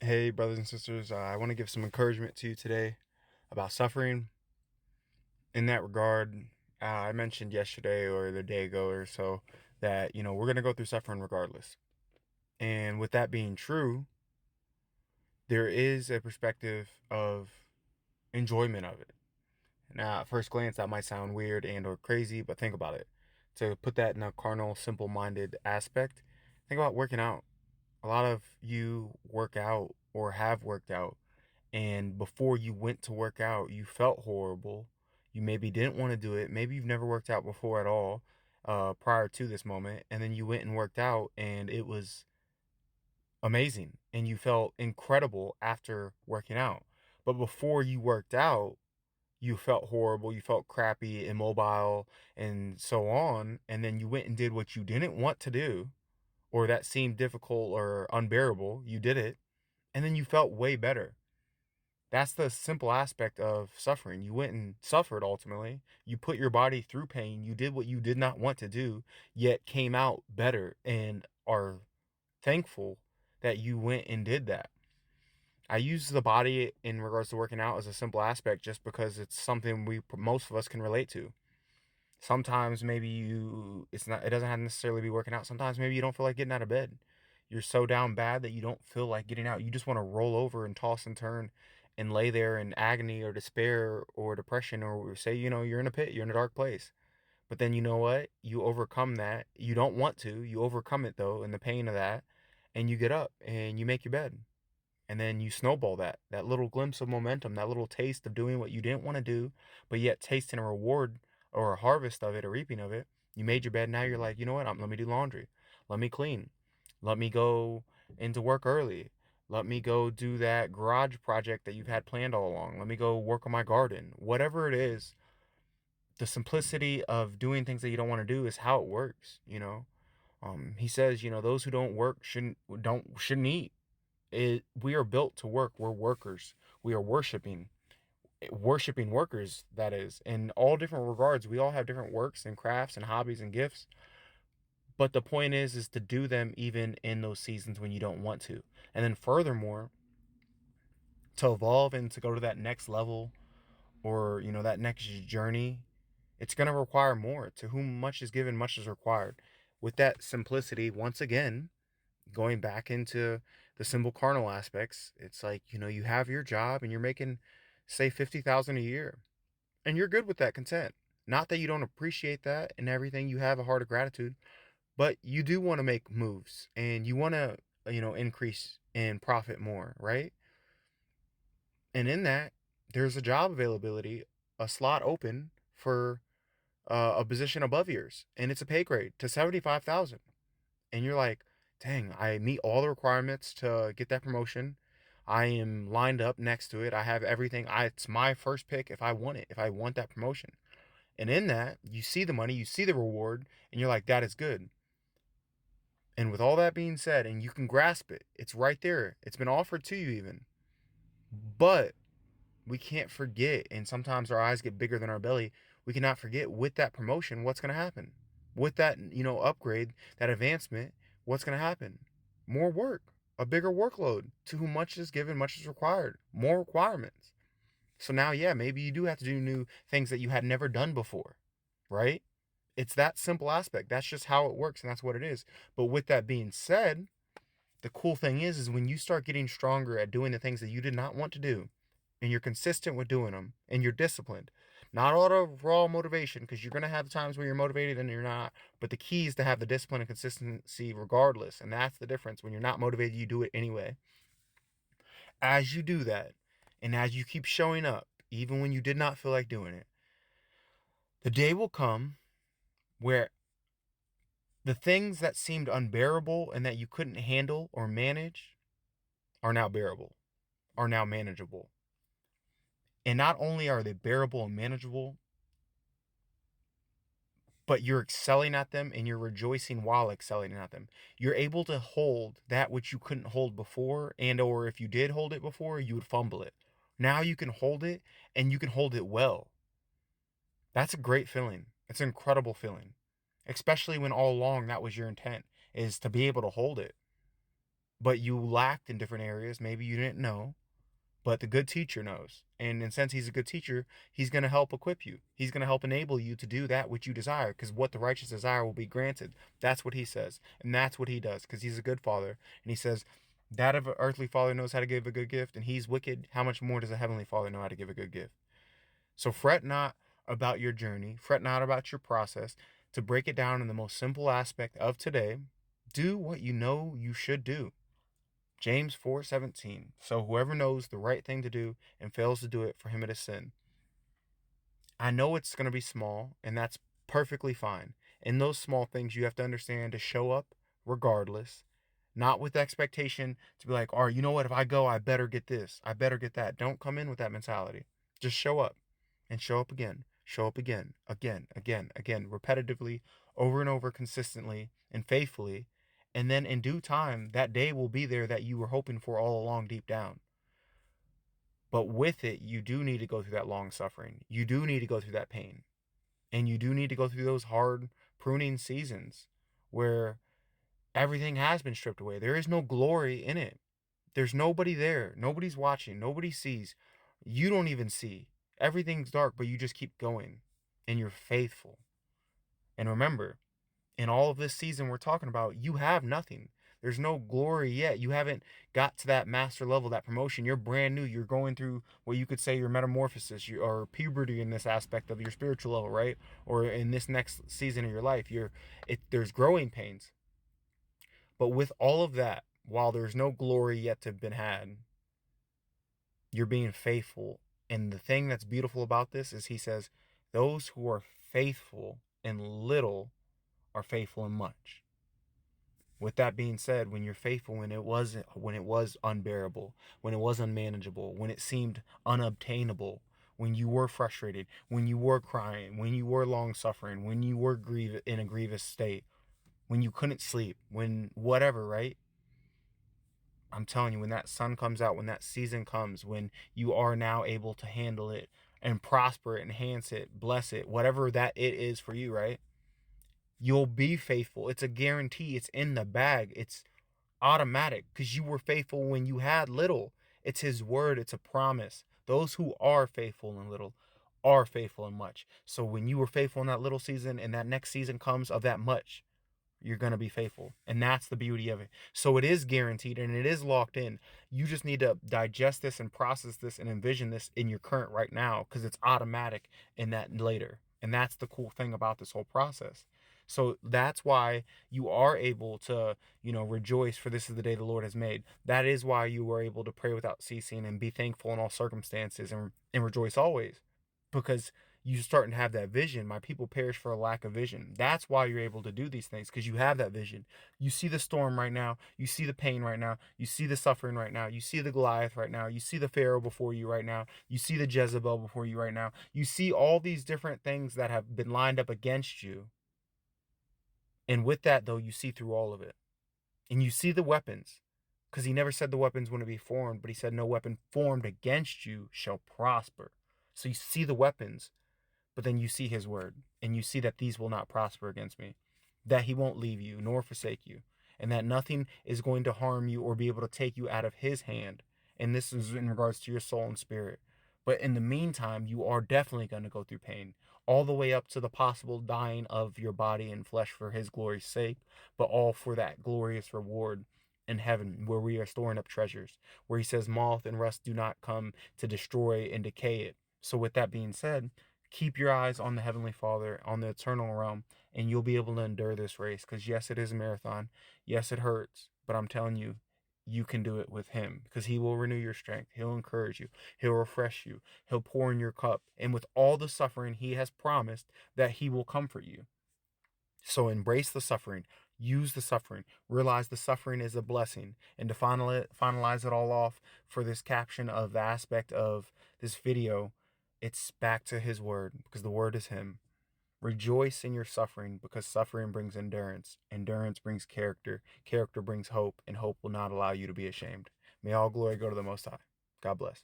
Hey, brothers and sisters, I want to give some encouragement to you today about suffering. In that regard, I mentioned yesterday or the day ago or so that, we're going to go through suffering regardless. And with that being true, there is a perspective of enjoyment of it. Now, at first glance, that might sound weird and or crazy, but think about it. To put that in a carnal, simple-minded aspect, think about working out. A lot of you work out or have worked out, and before you went to work out, you felt horrible. You maybe didn't want to do it. Maybe you've never worked out before at all, prior to this moment. And then you went and worked out, and it was amazing. And you felt incredible after working out. But before you worked out, you felt horrible. You felt crappy, immobile, and so on. And then you went and did what you didn't want to do, or that seemed difficult or unbearable. You did it. And then you felt way better. That's the simple aspect of suffering. You went and suffered ultimately. You put your body through pain. You did what you did not want to do, yet came out better and are thankful that you went and did that. I use the body in regards to working out as a simple aspect just because it's something most of us can relate to. Sometimes maybe it doesn't have to necessarily be working out. Sometimes maybe you don't feel like getting out of bed. You're so down bad that you don't feel like getting out. You just want to roll over and toss and turn and lay there in agony or despair or depression, or say, you're in a pit, you're in a dark place. But then you know what? You overcome that. You don't want to. You overcome it though, and the pain of that, and you get up and you make your bed. And then you snowball that little glimpse of momentum, that little taste of doing what you didn't want to do, but yet tasting a reward or a harvest of it, a reaping of it. You made your bed. Now you're like, you know what? Let me do laundry. Let me clean. Let me go into work early. Let me go do that garage project that you've had planned all along. Let me go work on my garden. Whatever it is, the simplicity of doing things that you don't want to do is how it works. He says, those who don't work shouldn't eat. We are built to work. We're workers. We are worshiping workers, that is, in all different regards. We all have different works and crafts and hobbies and gifts, but the point is to do them even in those seasons when you don't want to. And then furthermore, to evolve and to go to that next level, or that next journey, it's going to require more. To whom much is given, much is required. With that simplicity, once again, going back into the simple carnal aspects, it's like, you have your job and you're making, say, 50,000 a year, and you're good with that, content. Not that you don't appreciate that and everything, you have a heart of gratitude, but you do want to make moves and you want to, increase and profit more, right? And in that, there's a job availability, a slot open for a position above yours, and it's a pay grade to 75,000. And you're like, dang, I meet all the requirements to get that promotion. I am lined up next to it. I have everything. It's my first pick if I want it, if I want that promotion. And in that, you see the money, you see the reward, and you're like, that is good. And with all that being said, and you can grasp it, it's right there. It's been offered to you even. But we can't forget, and sometimes our eyes get bigger than our belly. We cannot forget, with that promotion, what's going to happen? With that, upgrade, that advancement, what's going to happen? More work, a bigger workload. To whom much is given, much is required. More requirements. So now, yeah, maybe you do have to do new things that you had never done before, right? It's that simple aspect. That's just how it works, and that's what it is. But with that being said, the cool thing is when you start getting stronger at doing the things that you did not want to do, and you're consistent with doing them, and you're disciplined, not out of raw motivation, because you're going to have times where you're motivated and you're not, but the key is to have the discipline and consistency regardless. And that's the difference. When you're not motivated, you do it anyway. As you do that, and as you keep showing up, even when you did not feel like doing it, the day will come where the things that seemed unbearable and that you couldn't handle or manage are now bearable, are now manageable. And not only are they bearable and manageable, but you're excelling at them and you're rejoicing while excelling at them. You're able to hold that which you couldn't hold before, and or if you did hold it before, you would fumble it. Now you can hold it, and you can hold it well. That's a great feeling. It's an incredible feeling. Especially when all along that was your intent, is to be able to hold it. but you lacked in different areas. Maybe you didn't know, but the good teacher knows. And since he's a good teacher, he's going to help equip you. He's going to help enable you to do that which you desire, because what the righteous desire will be granted. That's what he says. And that's what he does, because he's a good father. And he says, that of an earthly father knows how to give a good gift, and he's wicked. How much more does a heavenly father know how to give a good gift? So fret not about your journey, fret not about your process. To break it down in the most simple aspect of today, do what you know you should do. James 4:17. So whoever knows the right thing to do and fails to do it, for him it is sin. I know it's going to be small, and that's perfectly fine. In those small things, you have to understand to show up regardless, not with expectation to be like, all right, you know what? If I go, I better get this, I better get that. Don't come in with that mentality. Just show up and show up again, again, repetitively, over and over, consistently and faithfully. And then in due time, that day will be there that you were hoping for all along deep down. But with it, you do need to go through that long suffering. You do need to go through that pain. And you do need to go through those hard pruning seasons where everything has been stripped away. There is no glory in it. There's nobody there. Nobody's watching. Nobody sees. You don't even see. Everything's dark, but you just keep going. And you're faithful. And remember, in all of this season we're talking about, you have nothing. There's no glory yet. You haven't got to that master level, that promotion. You're brand new. You're going through what you could say your metamorphosis, or puberty in this aspect of your spiritual level, right? Or in this next season of your life, there's growing pains. But with all of that, while there's no glory yet to have been had, you're being faithful. And the thing that's beautiful about this is he says, those who are faithful in little are faithful in much. With that being said, when you're faithful when it was unbearable, when it was unmanageable, when it seemed unobtainable, when you were frustrated, when you were crying, when you were long suffering, when you were in a grievous state, when you couldn't sleep, when whatever, right? I'm telling you, when that sun comes out, when that season comes, when you are now able to handle it and prosper it, enhance it, bless it, whatever that it is for you, right? You'll be faithful. It's a guarantee. It's in the bag. It's automatic because you were faithful when you had little. It's his word. It's a promise. Those who are faithful in little are faithful in much. So when you were faithful in that little season and that next season comes of that much, you're going to be faithful. And that's the beauty of it. So it is guaranteed and it is locked in. You just need to digest this and process this and envision this in your current right now, because it's automatic in that later. And that's the cool thing about this whole process. So that's why you are able to, rejoice, for this is the day the Lord has made. That is why you were able to pray without ceasing and be thankful in all circumstances, and rejoice always, because you starting to have that vision. My people perish for a lack of vision. That's why you're able to do these things, because you have that vision. You see the storm right now. You see the pain right now. You see the suffering right now. You see the Goliath right now. You see the Pharaoh before you right now. You see the Jezebel before you right now. You see all these different things that have been lined up against you. And with that, though, you see through all of it. And you see the weapons, because he never said the weapons wouldn't be formed, but he said no weapon formed against you shall prosper. So you see the weapons, but then you see his word, and you see that these will not prosper against me, that he won't leave you nor forsake you, and that nothing is going to harm you or be able to take you out of his hand. And this is in regards to your soul and spirit. But in the meantime, you are definitely going to go through pain, all the way up to the possible dying of your body and flesh for his glory's sake, but all for that glorious reward in heaven, where we are storing up treasures, where he says moth and rust do not come to destroy and decay it. So with that being said, keep your eyes on the Heavenly Father, on the eternal realm, and you'll be able to endure this race. Because yes, it is a marathon. Yes, it hurts. But I'm telling you, you can do it with him, because he will renew your strength. He'll encourage you. He'll refresh you. He'll pour in your cup. And with all the suffering, he has promised that he will comfort you. So embrace the suffering. Use the suffering. Realize the suffering is a blessing. And to finalize it all off for this caption of the aspect of this video, it's back to his word, because the word is him. Rejoice in your suffering, because suffering brings endurance. Endurance brings character. Character brings hope, and hope will not allow you to be ashamed. May all glory go to the Most High. God bless.